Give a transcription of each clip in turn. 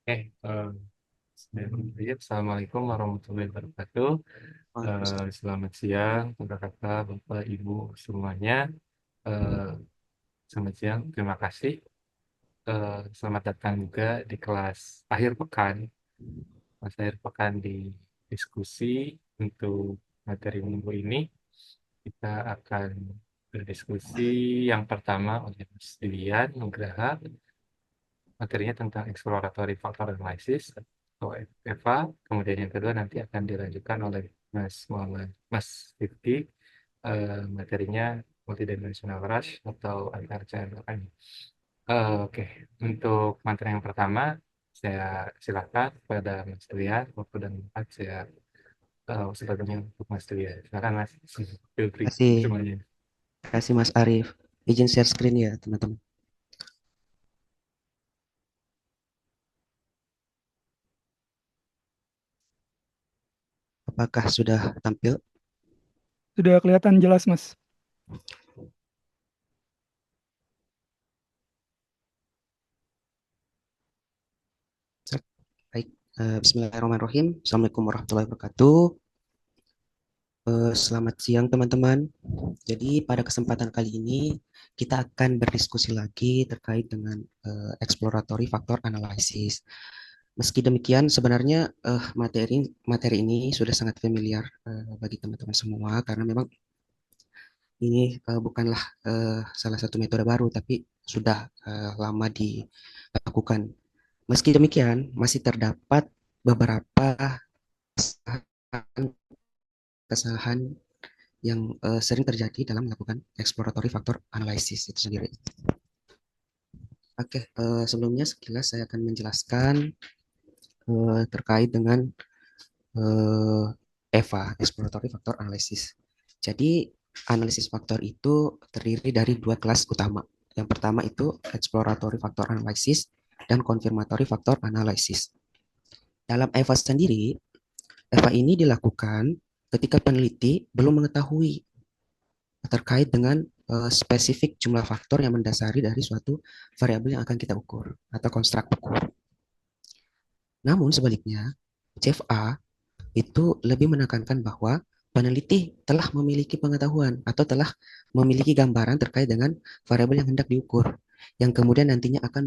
Oke, Assalamualaikum warahmatullahi wabarakatuh. Waalaikumsalam. Selamat siang, kakak-kakak, bapak, ibu, semuanya. Eh, Selamat siang, terima kasih. Selamat datang juga di kelas akhir pekan. Kelas akhir pekan di diskusi untuk materi minggu ini. Kita akan berdiskusi yang pertama oleh Mas Dian Nugraha. Materinya tentang exploratory factor analysis atau EVA. Kemudian yang kedua nanti akan dilanjutkan oleh Mas Rifki, materinya multidimensional rush atau antar channel. Oke, untuk materi yang pertama saya silakan kepada Mas Delia. Waktu dan tempat saya sebagiannya untuk Mas Delia. Silakan Mas. Feel free Kasih, semuanya. kasih Mas Arif. Izin share screen ya, teman-teman. Apakah sudah tampil? Sudah kelihatan jelas, Mas. Baik. Bismillahirrahmanirrahim. Assalamualaikum warahmatullahi wabarakatuh. Selamat siang, teman-teman. Jadi, pada kesempatan kali ini, kita akan berdiskusi lagi terkait dengan exploratory factor analysis. Meski demikian, sebenarnya materi materi ini sudah sangat familiar bagi teman-teman semua, karena memang ini bukanlah salah satu metode baru, tapi sudah lama dilakukan. Meski demikian, masih terdapat beberapa kesalahan yang sering terjadi dalam melakukan exploratory factor analysis itu sendiri. Oke, sebelumnya sekilas saya akan menjelaskan terkait dengan eh, EVA, exploratory factor analysis. Jadi, analisis faktor itu terdiri dari dua kelas utama. Yang pertama itu exploratory factor analysis dan confirmatory factor analysis. Dalam EVA sendiri, EVA ini dilakukan ketika peneliti belum mengetahui terkait dengan spesifik jumlah faktor yang mendasari dari suatu variabel yang akan kita ukur atau konstruk ukur. Namun sebaliknya, CFA itu lebih menekankan bahwa peneliti telah memiliki pengetahuan atau telah memiliki gambaran terkait dengan variabel yang hendak diukur, yang kemudian nantinya akan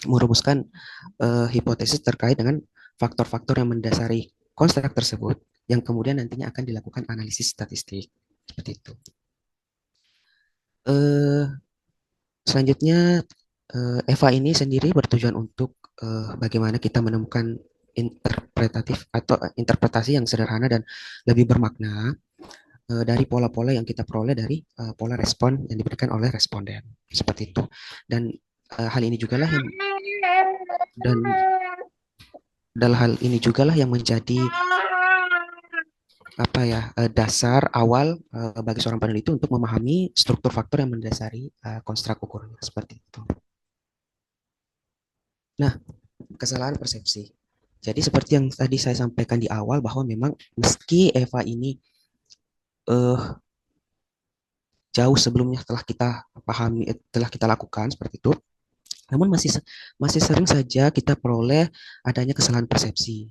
merumuskan hipotesis terkait dengan faktor-faktor yang mendasari konstruk tersebut, yang kemudian nantinya akan dilakukan analisis statistik seperti itu. Eh, Selanjutnya, EVA ini sendiri bertujuan untuk bagaimana kita menemukan interpretatif atau interpretasi yang sederhana dan lebih bermakna dari pola-pola yang kita peroleh dari pola respon yang diberikan oleh responden seperti itu. Dan hal ini juga lah yang dan dalam hal ini juga lah yang menjadi apa ya dasar awal bagi seorang peneliti untuk memahami struktur faktor yang mendasari konstruk ukurnya seperti itu. Nah, kesalahan persepsi. Jadi seperti yang tadi saya sampaikan di awal bahwa memang meski Eva ini eh, jauh sebelumnya telah kita pahami, telah kita lakukan seperti itu, namun masih sering saja kita peroleh adanya kesalahan persepsi,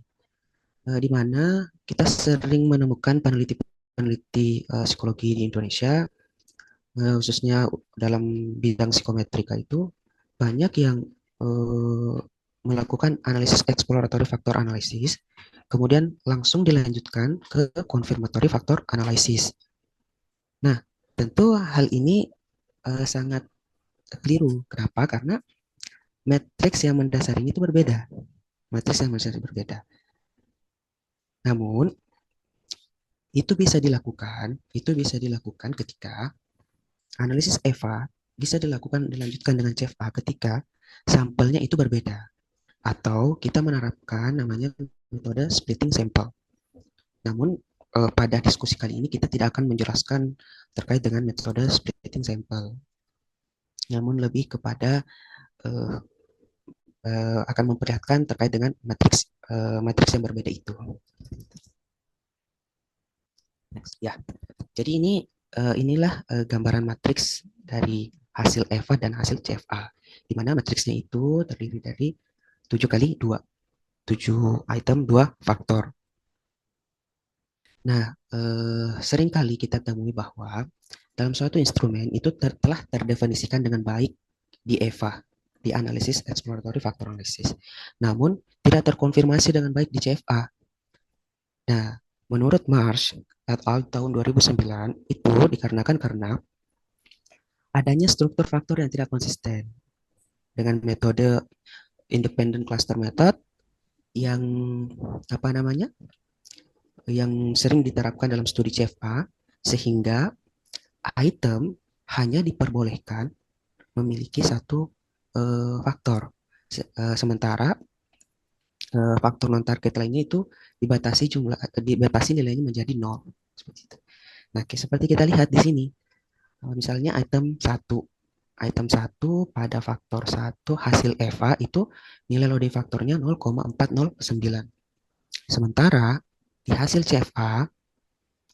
di mana kita sering menemukan peneliti-peneliti psikologi di Indonesia, khususnya dalam bidang psikometrika itu banyak yang eh, melakukan analisis exploratory factor analysis, kemudian langsung dilanjutkan ke confirmatory factor analysis. Nah, tentu hal ini sangat keliru. Kenapa? Karena matriks yang mendasarinya itu berbeda. Matriks yang mendasari berbeda. Namun, itu bisa dilakukan ketika analisis EVA bisa dilanjutkan dengan CFA ketika sampelnya itu berbeda. Atau kita menerapkan namanya metode splitting sample. Namun pada diskusi kali ini kita tidak akan menjelaskan terkait dengan metode splitting sample. Namun lebih kepada eh, akan memperlihatkan terkait dengan matriks yang berbeda itu. Next, ya. Jadi inilah gambaran matriks dari hasil EVA dan hasil CFA, di mana matriksnya itu terdiri dari 7 kali 2. 7 item, 2 faktor. Nah, seringkali kita temui bahwa dalam suatu instrumen itu telah terdefinisikan dengan baik di EVA, di Analysis Exploratory Factor Analysis. Namun, tidak terkonfirmasi dengan baik di CFA. Nah, menurut Marsh et al. Tahun 2009, itu dikarenakan karena adanya struktur faktor yang tidak konsisten dengan metode independent cluster method yang apa namanya yang sering diterapkan dalam studi CFA, sehingga item hanya diperbolehkan memiliki satu faktor. Sementara faktor non target lainnya itu dibatasi nilainya menjadi nol. Seperti itu. Nah, seperti kita lihat di sini, misalnya item satu pada faktor satu hasil EVA itu nilai loading faktornya 0,409. Sementara di hasil CFA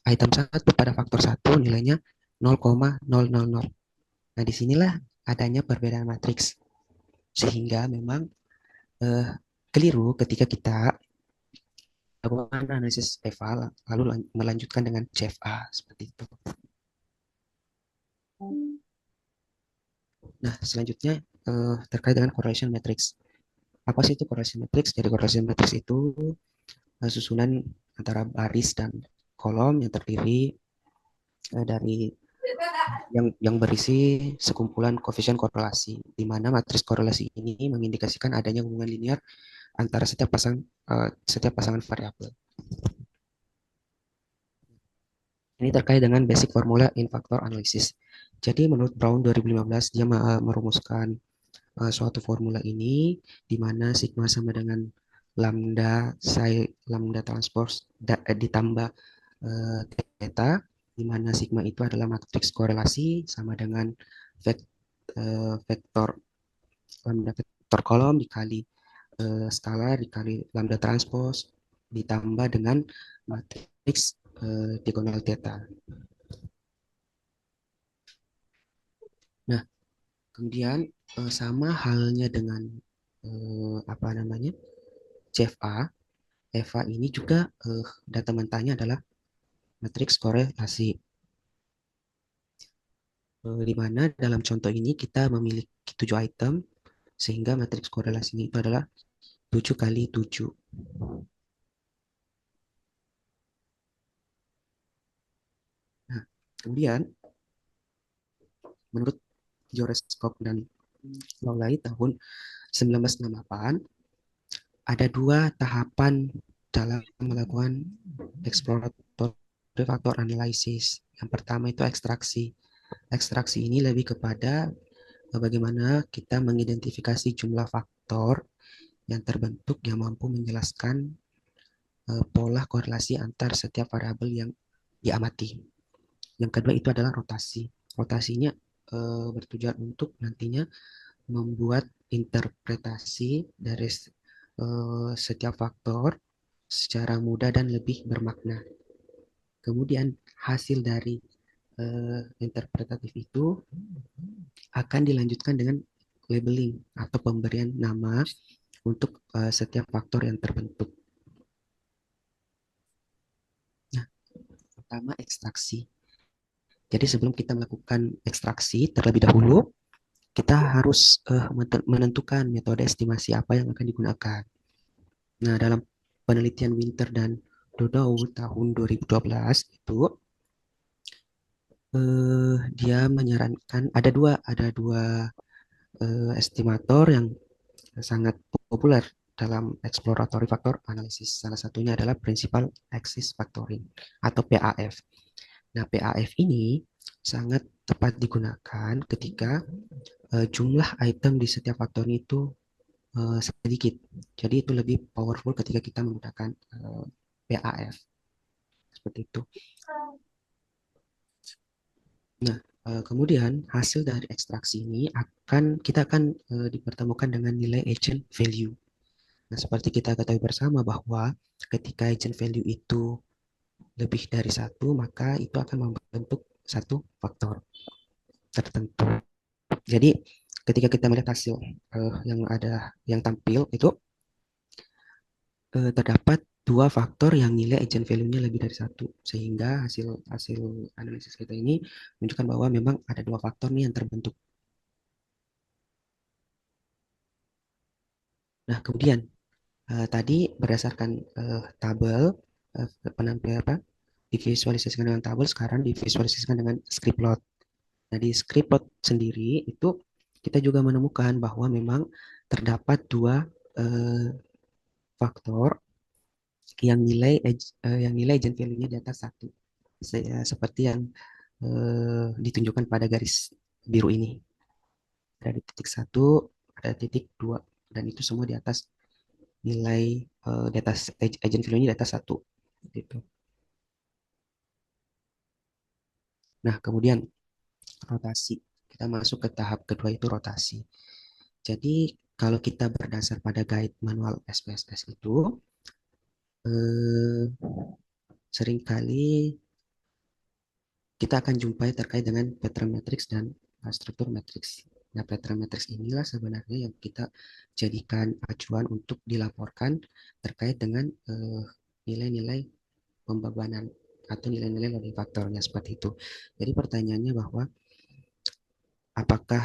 item satu pada faktor satu nilainya 0,000. Nah, disinilah adanya perbedaan matriks. Sehingga memang keliru ketika kita lakukan analisis EVA lalu melanjutkan dengan CFA seperti itu. Nah, selanjutnya terkait dengan correlation matrix. Apa sih itu correlation matrix? Jadi correlation matrix itu susunan antara baris dan kolom yang terdiri dari yang berisi sekumpulan koefisien korelasi, di mana matriks korelasi ini mengindikasikan adanya hubungan linear antara setiap pasangan variabel. Ini terkait dengan basic formula in factor analysis. Jadi menurut Brown 2015 dia merumuskan suatu formula ini di mana sigma sama dengan lambda psi lambda transpose ditambah theta, di mana sigma itu adalah matriks korelasi sama dengan vektor lambda vektor kolom dikali skalar dikali lambda transpose ditambah dengan matriks diagonal theta. Nah, kemudian sama halnya dengan apa namanya CFA, EVA ini juga data mentahnya adalah matriks korelasi. Di mana dalam contoh ini kita memiliki 7 item, sehingga matriks korelasinya itu adalah 7 kali 7. Nah, kemudian menurut Joreskop dan Lawley tahun 1968, ada 2 tahapan dalam melakukan exploratory factor analysis. Yang pertama itu ekstraksi. Ekstraksi ini lebih kepada bagaimana kita mengidentifikasi jumlah faktor yang terbentuk yang mampu menjelaskan pola korelasi antar setiap variabel yang diamati. Yang kedua itu adalah rotasi. Rotasinya bertujuan untuk nantinya membuat interpretasi dari setiap faktor secara mudah dan lebih bermakna. Kemudian hasil dari interpretatif itu akan dilanjutkan dengan labeling atau pemberian nama untuk setiap faktor yang terbentuk. Nah, pertama ekstraksi. Jadi sebelum kita melakukan ekstraksi, terlebih dahulu kita harus menentukan metode estimasi apa yang akan digunakan. Nah, dalam penelitian Winter dan Dodow tahun 2012 itu dia menyarankan ada dua estimator yang sangat populer dalam exploratory factor analysis. Salah satunya adalah principal axis factoring atau PAF. Nah, PAF ini sangat tepat digunakan ketika jumlah item di setiap faktornya itu sedikit. Jadi itu lebih powerful ketika kita menggunakan PAF. Seperti itu. Nah, kemudian hasil dari ekstraksi ini kita akan dipertemukan dengan nilai agent value. Nah, seperti kita ketahui bersama bahwa ketika agent value itu lebih dari satu, maka itu akan membentuk satu faktor tertentu. Jadi ketika kita melihat hasil yang tampil itu terdapat dua faktor yang nilai agent value-nya lebih dari satu, sehingga hasil hasil analisis kita ini menunjukkan bahwa memang ada dua faktor nih yang terbentuk. Nah, kemudian tadi berdasarkan tabel penampil apa divisualisasikan dengan tabel, sekarang divisualisasikan dengan script plot. Nah, di script plot sendiri itu kita juga menemukan bahwa memang terdapat dua eh, faktor yang nilai agent value-nya di atas satu. Seperti yang ditunjukkan pada garis biru ini. Ada di titik satu, ada titik dua, dan itu semua di atas nilai di atas agent value-nya di atas satu. Gitu. Nah, kemudian rotasi. Kita masuk ke tahap kedua itu rotasi. Jadi kalau kita berdasar pada guide manual SPSS itu eh, seringkali kita akan jumpai terkait dengan pattern matrix dan struktur matrix. Nah, pattern matrix inilah sebenarnya yang kita jadikan acuan untuk dilaporkan terkait dengan nilai-nilai pembebanan atau nilai-nilai loading faktornya seperti itu. Jadi pertanyaannya bahwa apakah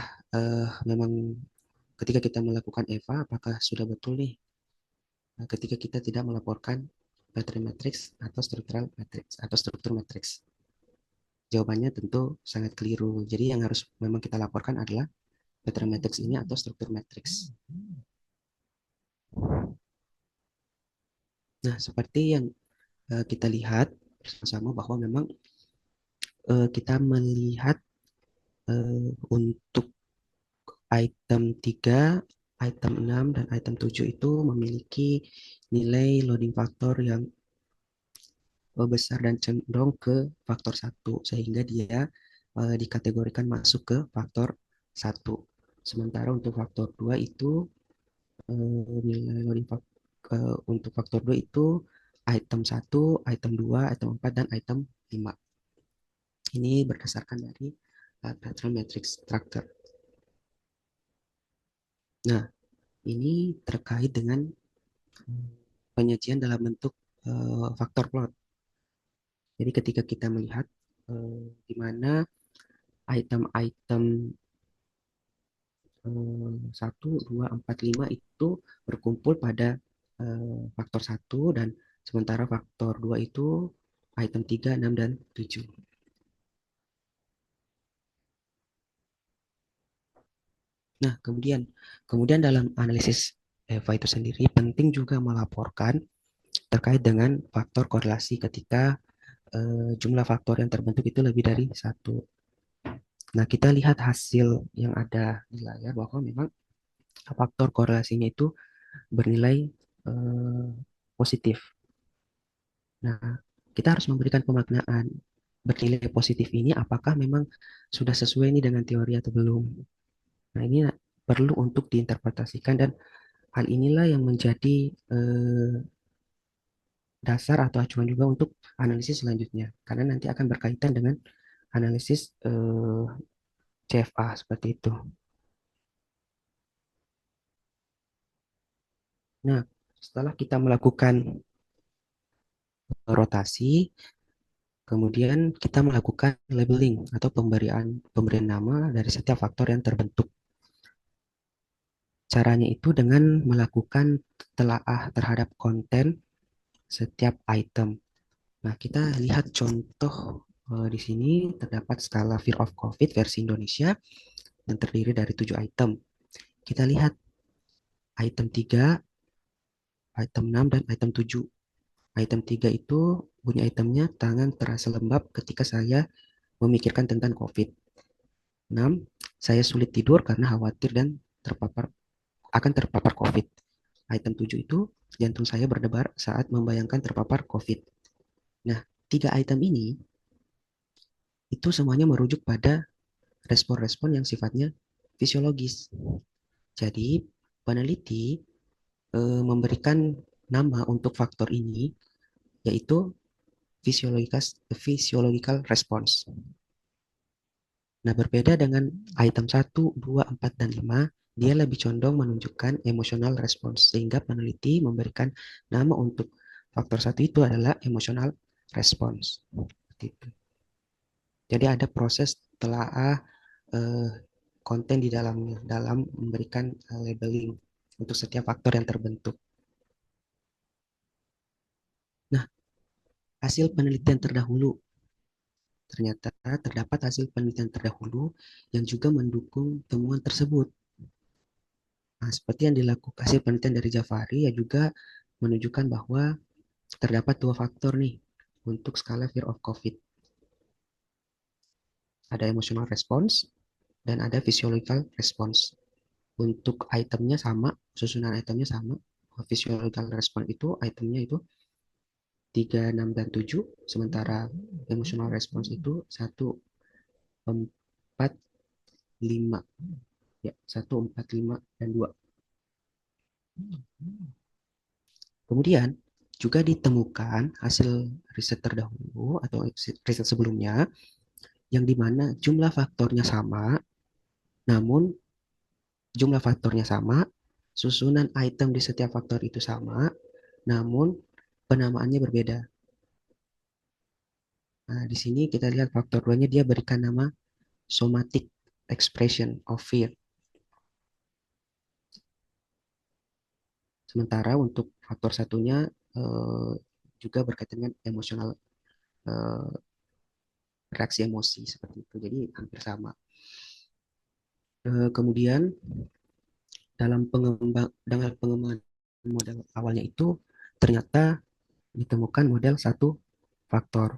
memang ketika kita melakukan EVA, apakah sudah betul nih ketika kita tidak melaporkan pattern matrix atau struktural matrix atau struktur matrix? Jawabannya tentu sangat keliru. Jadi yang harus memang kita laporkan adalah pattern matrix ini atau struktur matrix. Nah, seperti yang kita lihat bersama bahwa memang kita melihat untuk item 3, item 6, dan item 7 itu memiliki nilai loading faktor yang besar dan cenderung ke faktor 1, sehingga dia dikategorikan masuk ke faktor 1. Sementara untuk faktor 2 itu nilai loading untuk faktor 2 itu item 1, item 2, item 4, dan item 5. Ini berdasarkan dari pattern matrix structure. Nah, ini terkait dengan penyajian dalam bentuk faktor plot. Jadi ketika kita melihat di mana item-item 1, 2, 4, 5 itu berkumpul pada faktor 1 dan sementara faktor 2 itu item 3, 6, dan 7. Nah, kemudian dalam analisis EVA itu sendiri penting juga melaporkan terkait dengan faktor korelasi ketika jumlah faktor yang terbentuk itu lebih dari satu. Nah, kita lihat hasil yang ada di layar bahwa memang faktor korelasinya itu bernilai eh, positif. Nah, kita harus memberikan pemaknaan bernilai positif ini apakah memang sudah sesuai ini dengan teori atau belum. Nah, ini perlu untuk diinterpretasikan dan hal inilah yang menjadi dasar atau acuan juga untuk analisis selanjutnya karena nanti akan berkaitan dengan analisis CFA seperti itu. Nah, setelah kita melakukan rotasi, kemudian kita melakukan labeling atau pemberian nama dari setiap faktor yang terbentuk. Caranya itu dengan melakukan telaah terhadap konten setiap item. Nah, kita lihat contoh di sini terdapat skala Fear of COVID versi Indonesia yang terdiri dari 7 item. Kita lihat item 3, item 6, dan item 7. Item 3 itu bunyi itemnya tangan terasa lembab ketika saya memikirkan tentang COVID. 6. Saya sulit tidur karena khawatir dan terpapar COVID. Item 7 itu jantung saya berdebar saat membayangkan terpapar COVID. Nah, 3 item ini itu semuanya merujuk pada respon-respon yang sifatnya fisiologis. Jadi, peneliti memberikan nama untuk faktor ini yaitu physiological response. Nah, berbeda dengan item 1, 2, 4, dan 5, dia lebih condong menunjukkan emotional response, sehingga peneliti memberikan nama untuk faktor satu itu adalah emotional response. Seperti itu. Jadi ada proses telaah eh, konten di dalamnya dalam memberikan labeling untuk setiap faktor yang terbentuk. Nah, hasil penelitian terdahulu. Ternyata terdapat hasil penelitian terdahulu yang juga mendukung temuan tersebut. Nah, seperti yang dilakukan hasil penelitian dari Jafari ya juga menunjukkan bahwa terdapat dua faktor nih untuk skala fear of COVID. Ada emotional response dan ada physiological response. Untuk itemnya sama, susunan itemnya sama. Physiological response itu itemnya itu 3, 6, dan 7. Sementara emotional response itu 1, 4, 5. Ya, 1, 4, 5, dan 2. Kemudian juga ditemukan hasil riset terdahulu atau riset sebelumnya yang dimana jumlah faktornya sama, namun jumlah faktornya sama, susunan item di setiap faktor itu sama, namun penamaannya berbeda. Nah, di sini kita lihat faktor 2-nya dia berikan nama somatic expression of fear. Sementara untuk faktor satunya juga berkaitan dengan emosional, eh, reaksi emosi seperti itu. Jadi hampir sama. Kemudian dengan pengembangan model awalnya itu ternyata ditemukan model satu faktor,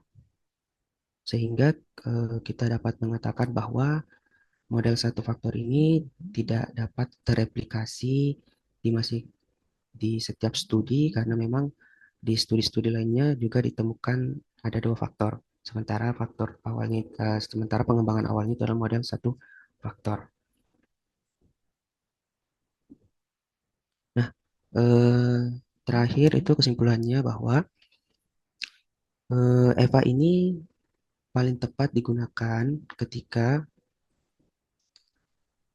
sehingga kita dapat mengatakan bahwa model satu faktor ini tidak dapat tereplikasi masih di setiap studi, karena memang di studi-studi lainnya juga ditemukan ada dua faktor, sementara pengembangan awalnya itu adalah model satu faktor. Nah, terakhir itu kesimpulannya bahwa EVA ini paling tepat digunakan ketika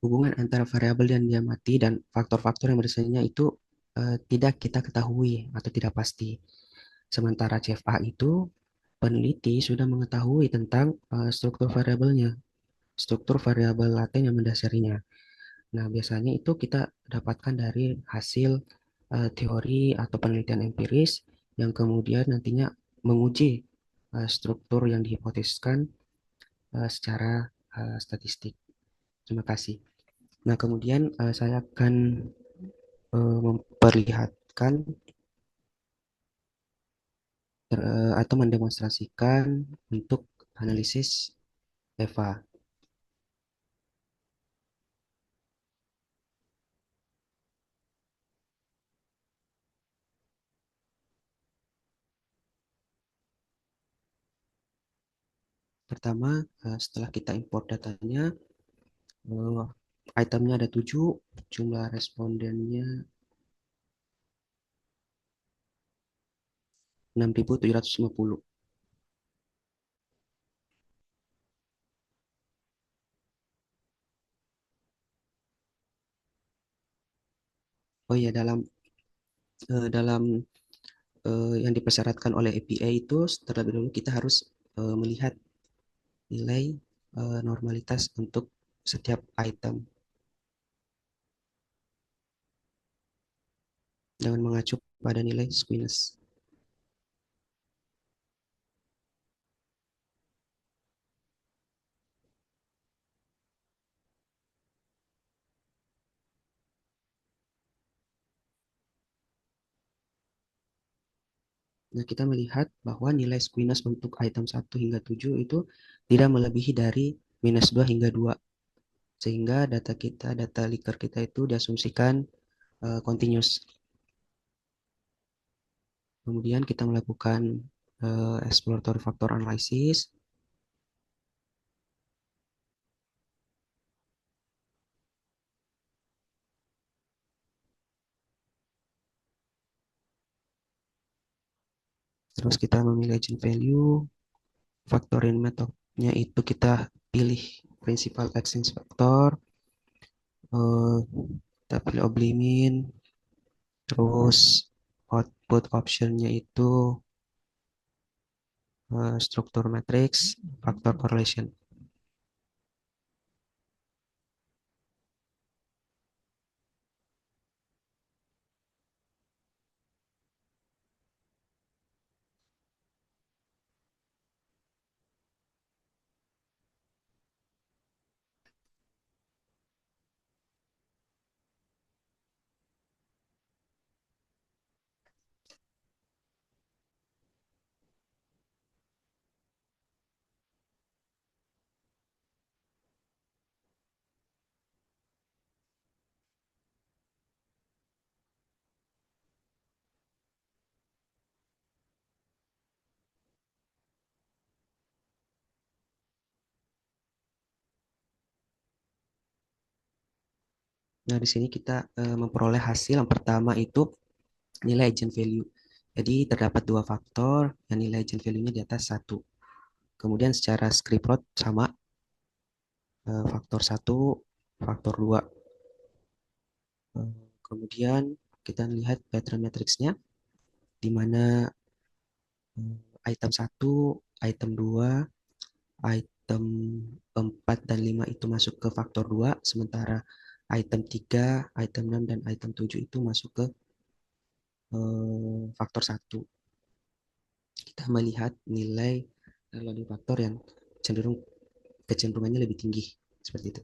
hubungan antara variabel yang diamati dan faktor-faktor yang berdasarkannya itu tidak kita ketahui atau tidak pasti. Sementara CFA itu peneliti sudah mengetahui tentang struktur variabelnya, struktur variabel laten yang mendasarinya. Nah, biasanya itu kita dapatkan dari hasil teori atau penelitian empiris yang kemudian nantinya menguji struktur yang dihipotesiskan secara statistik. Terima kasih. Nah, kemudian saya akan memperlihatkan atau mendemonstrasikan untuk analisis EVA. Pertama, setelah kita import datanya, itemnya ada 7, jumlah respondennya 6.750. Oh iya, dalam yang dipersyaratkan oleh APA itu terlebih dahulu kita harus melihat nilai normalitas untuk setiap item dengan mengacu pada nilai squeeness. Nah, kita melihat bahwa nilai squeeness untuk item 1 hingga 7 itu tidak melebihi dari -2 hingga 2, sehingga data Likert kita itu diasumsikan continuous. Kemudian kita melakukan exploratory factor analysis. Terus kita memilih agent value. Factoring methodnya itu kita pilih principal exchange factor. Eh, kita pilih oblimin, terus output optionnya itu struktur matrix, faktor correlation. Nah, di sini kita memperoleh hasil yang pertama itu nilai agent value. Jadi terdapat dua faktor yang nilai agent value-nya di atas satu. Kemudian secara script plot sama faktor satu, faktor 2. Kemudian kita lihat pattern matrixnya di mana item satu, item 2, item 4 dan 5 itu masuk ke faktor 2, sementara item 3, item 6 dan item 7 itu masuk ke faktor satu. Kita melihat nilai loading faktor yang cenderung kecenderungannya lebih tinggi seperti itu.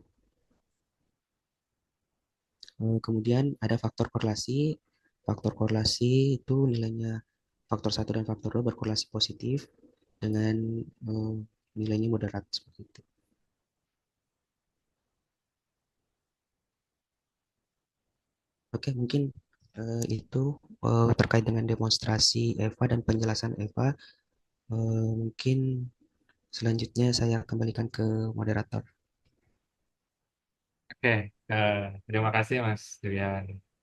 Kemudian ada faktor korelasi. Faktor korelasi itu nilainya faktor satu dan faktor 2 berkorelasi positif dengan nilainya moderat seperti itu. Oke, mungkin itu terkait dengan demonstrasi Eva dan penjelasan Eva. Mungkin selanjutnya saya kembalikan ke moderator. Oke, terima kasih Mas Julian.